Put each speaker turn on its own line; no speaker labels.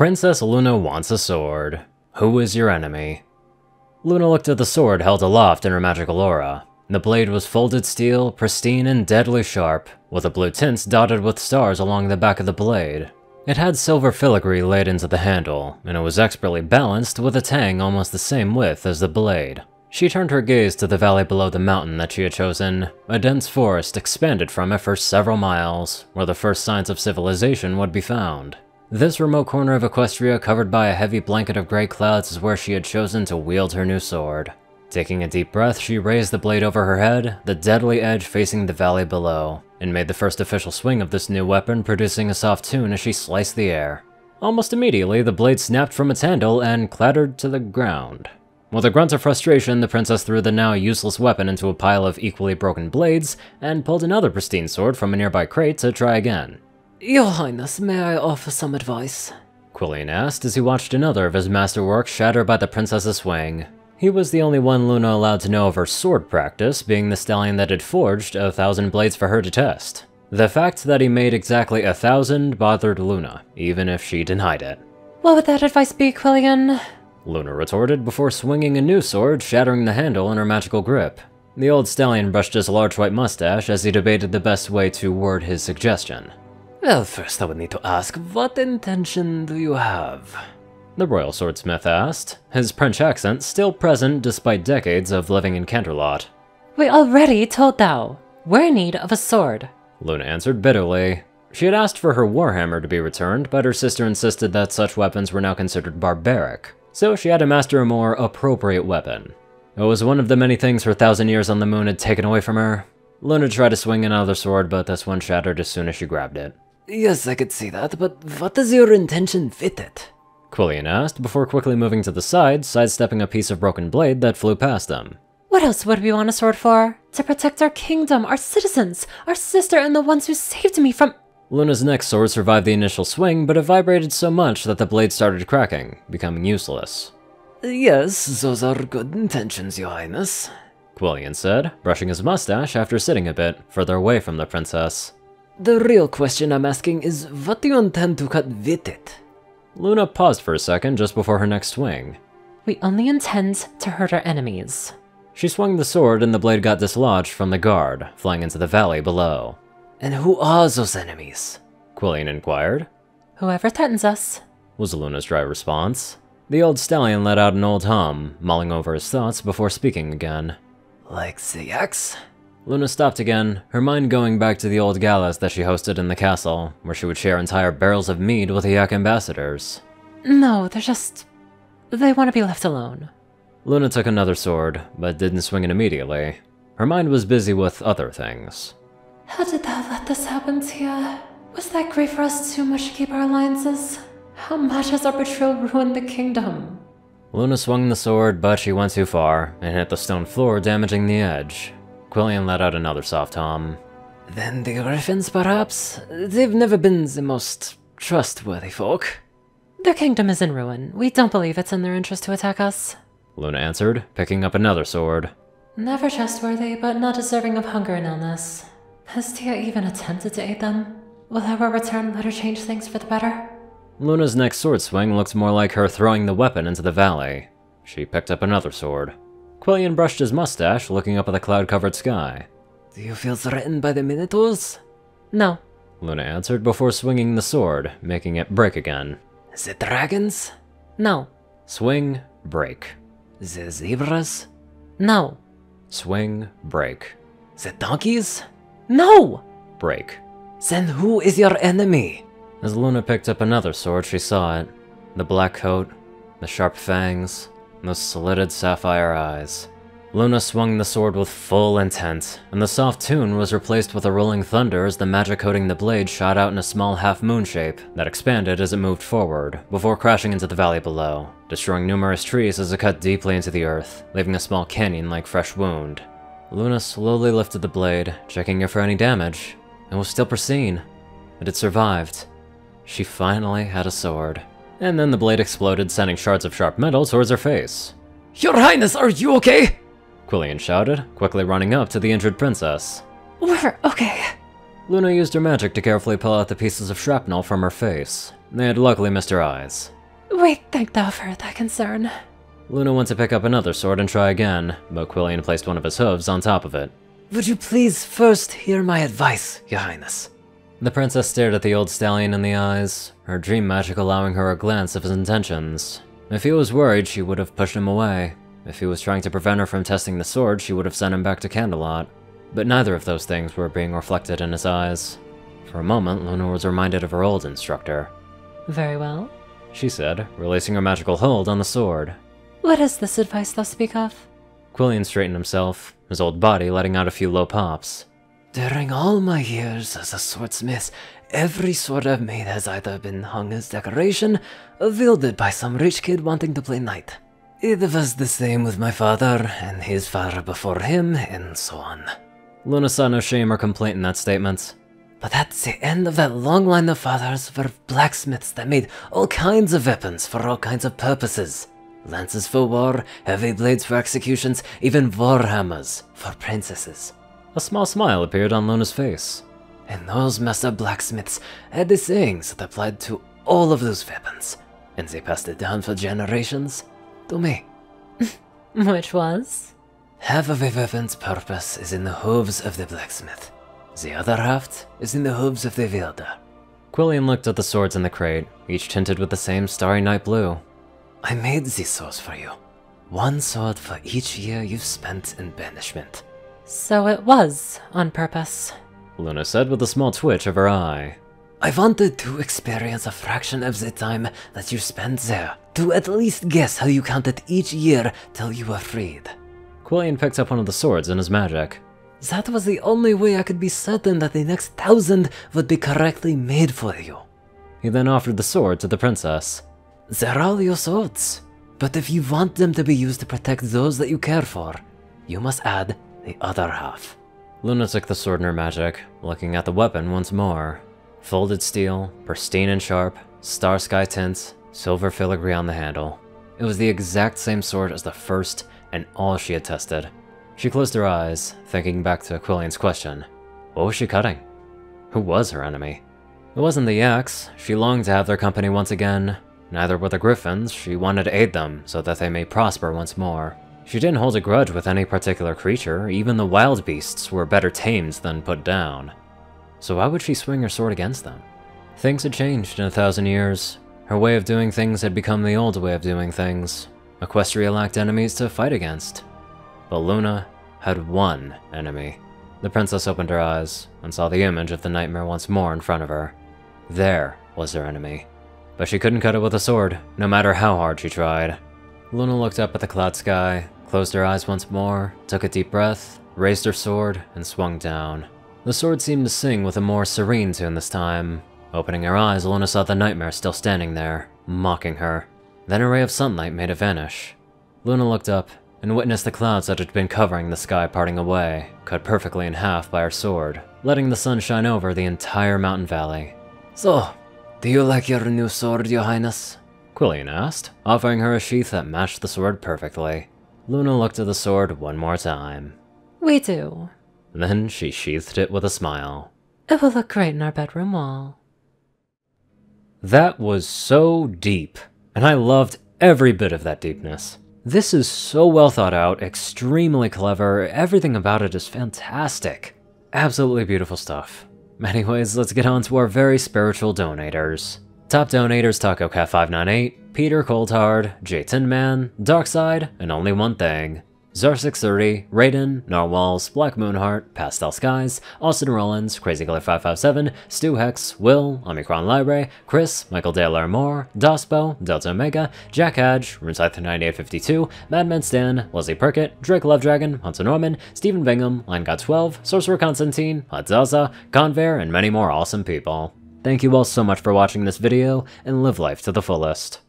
Princess Luna wants a sword. Who is your enemy? Luna looked at the sword held aloft in her magical aura. The blade was folded steel, pristine and deadly sharp, with the blue tints dotted with stars along the back of the blade. It had silver filigree laid into the handle, and it was expertly balanced with a tang almost the same width as the blade. She turned her gaze to the valley below the mountain that she had chosen. A dense forest expanded from it for several miles, where the first signs of civilization would be found. This remote corner of Equestria, covered by a heavy blanket of gray clouds, is where she had chosen to wield her new sword. Taking a deep breath, she raised the blade over her head, the deadly edge facing the valley below, and made the first official swing of this new weapon, producing a soft tune as she sliced the air. Almost immediately, the blade snapped from its handle and clattered to the ground. With a grunt of frustration, the princess threw the now useless weapon into a pile of equally broken blades, and pulled another pristine sword from a nearby crate to try again.
Your Highness, may I offer some advice?
Quillian asked as he watched another of his masterworks shatter by the princess's swing. He was the only one Luna allowed to know of her sword practice, being the stallion that had forged 1,000 blades for her to test. The fact that he made exactly 1,000 bothered Luna, even if she denied it.
What would that advice be, Quillian?
Luna retorted before swinging a new sword, shattering the handle in her magical grip. The old stallion brushed his large white mustache as he debated the best way to word his suggestion.
Well, first I would need to ask, what intention do you have?
The royal swordsmith asked, his French accent still present despite decades of living in Canterlot.
We already told thou. We're in need of a sword.
Luna answered bitterly. She had asked for her warhammer to be returned, but her sister insisted that such weapons were now considered barbaric, so she had to master a more appropriate weapon. It was one of the many things her 1,000 years on the moon had taken away from her. Luna tried to swing another sword, but this one shattered as soon as she grabbed it.
Yes, I could see that, but what is your intention with it?
Quillian asked, before quickly moving to the side, sidestepping a piece of broken blade that flew past them.
What else would we want a sword for? To protect our kingdom, our citizens, our sister, and the ones who saved me from—
Luna's next sword survived the initial swing, but it vibrated so much that the blade started cracking, becoming useless.
Yes, those are good intentions, Your Highness,
Quillian said, brushing his mustache after sitting a bit further away from the princess.
The real question I'm asking is, what do you intend to cut with it?
Luna paused for a second just before her next swing.
We only intend to hurt our enemies.
She swung the sword and the blade got dislodged from the guard, flying into the valley below.
And who are those enemies?
Quillian inquired.
Whoever threatens us,
was Luna's dry response. The old stallion let out an old hum, mulling over his thoughts before speaking again.
Like the axe?
Luna stopped again, her mind going back to the old galas that she hosted in the castle, where she would share entire barrels of mead with the Yak ambassadors.
No, they want to be left alone.
Luna took another sword, but didn't swing it immediately. Her mind was busy with other things.
How did thou let this happen, Tia? Was that great for us too much to keep our alliances? How much has our betrayal ruined the kingdom?
Luna swung the sword, but she went too far, and hit the stone floor, damaging the edge. Quillian let out another soft hum.
Then the Griffins, perhaps? They've never been the most trustworthy folk. Their kingdom is in ruin. We don't believe it's in their interest to attack us.
Luna answered, picking up another sword.
Never trustworthy, but not deserving of hunger and illness. Has Tia even attempted to aid them? Will our return let her change things for the better?
Luna's next sword swing looked more like her throwing the weapon into the valley. She picked up another sword. Quillian brushed his mustache, looking up at the cloud-covered sky.
Do you feel threatened by the Minotaurs? No,
Luna answered before swinging the sword, making it break again.
The dragons? No.
Swing, break.
The zebras?
No. Swing, break.
The donkeys? No!
Break.
Then who is your enemy?
As Luna picked up another sword, she saw it. The black coat, the sharp fangs, those slitted sapphire eyes. Luna swung the sword with full intent, and the soft tune was replaced with a rolling thunder as the magic coating the blade shot out in a small half-moon shape that expanded as it moved forward, before crashing into the valley below, destroying numerous trees as it cut deeply into the earth, leaving a small canyon-like fresh wound. Luna slowly lifted the blade, checking it for any damage. It was still pristine. It had survived. She finally had a sword. And then the blade exploded, sending shards of sharp metal towards her face.
Your Highness, are you okay?
Quillian shouted, quickly running up to the injured princess.
We're okay.
Luna used her magic to carefully pull out the pieces of shrapnel from her face. They had luckily missed her eyes.
We thank thou for thy concern.
Luna went to pick up another sword and try again, but Quillian placed one of his hooves on top of it.
Would you please first hear my advice, Your Highness?
The princess stared at the old stallion in the eyes, her dream magic allowing her a glance of his intentions. If he was worried, she would have pushed him away. If he was trying to prevent her from testing the sword, she would have sent him back to Candelot. But neither of those things were being reflected in his eyes. For a moment, Luna was reminded of her old instructor.
Very well,
she said, releasing her magical hold on the sword.
What is this advice thou speak of?
Quillian straightened himself, his old body letting out a few low pops.
During all my years as a swordsmith, every sword I've made has either been hung as decoration or wielded by some rich kid wanting to play knight. It was the same with my father, and his father before him, and so on.
Luna saw no shame or complaint in that statement.
But at the end of that long line of fathers were blacksmiths that made all kinds of weapons for all kinds of purposes. Lances for war, heavy blades for executions, even warhammers for princesses.
A small smile appeared on Luna's face.
And those master blacksmiths had the sayings that applied to all of those weapons, and they passed it down for generations to me.
Which was?
Half of a weapon's purpose is in the hooves of the blacksmith. The other half is in the hooves of the wielder.
Quillian looked at the swords in the crate, each tinted with the same starry night blue.
I made these swords for you. One sword for each year you've spent in banishment.
So it was on purpose,
Luna said with a small twitch of her eye.
I wanted to experience a fraction of the time that you spent there, to at least guess how you counted each year till you were freed.
Quillian picked up one of the swords in his magic.
That was the only way I could be certain that the next 1,000 would be correctly made for you.
He then offered the sword to the princess.
They're all your swords, but if you want them to be used to protect those that you care for, you must add the other half.
Luna took the sword in her magic, looking at the weapon once more. Folded steel, pristine and sharp, star sky tints, silver filigree on the handle. It was the exact same sword as the first and all she had tested. She closed her eyes, thinking back to Quillian's question. What was she cutting? Who was her enemy? It wasn't the axe. She longed to have their company once again. Neither were the griffins. She wanted to aid them so that they may prosper once more. She didn't hold a grudge with any particular creature. Even the wild beasts were better tamed than put down. So why would she swing her sword against them? Things had changed in 1,000 years. Her way of doing things had become the old way of doing things. Equestria lacked enemies to fight against. But Luna had one enemy. The princess opened her eyes and saw the image of the nightmare once more in front of her. There was her enemy. But she couldn't cut it with a sword, no matter how hard she tried. Luna looked up at the cloud sky, closed her eyes once more, took a deep breath, raised her sword, and swung down. The sword seemed to sing with a more serene tune this time. Opening her eyes, Luna saw the nightmare still standing there, mocking her. Then a ray of sunlight made it vanish. Luna looked up and witnessed the clouds that had been covering the sky parting away, cut perfectly in half by her sword, letting the sun shine over the entire mountain valley.
So, do you like your new sword, Your Highness?
Quillian asked, offering her a sheath that matched the sword perfectly. Luna looked at the sword one more time.
We do.
Then she sheathed it with a smile.
It will look great in our bedroom wall.
That was so deep, and I loved every bit of that deepness. This is so well thought out, extremely clever, everything about it is fantastic. Absolutely beautiful stuff. Anyways, let's get on to our very spiritual donators. Top donators: Taco Cat 598, Peter Coulthard, J Tinman, Darkside, and Only One Thing. Zar630, Rayden, Narwhals, Blackmoonheart, Pastel Skies, Austin Rollins, CrazyGiller557, Stu Hex, Will, Omicron Lyrae, Chris, Michael Dale Larimore, Dospo, Delta Omega, Jack Hadge, RuneScyther9852, Madman Stan, Leslie Perkett, Drake Lovedragon, Hunter Norman, Stephen Bingham, LineGod12, Sorcerer Constantine, Hadzaza, Convair, and many more awesome people. Thank you all so much for watching this video, and live life to the fullest.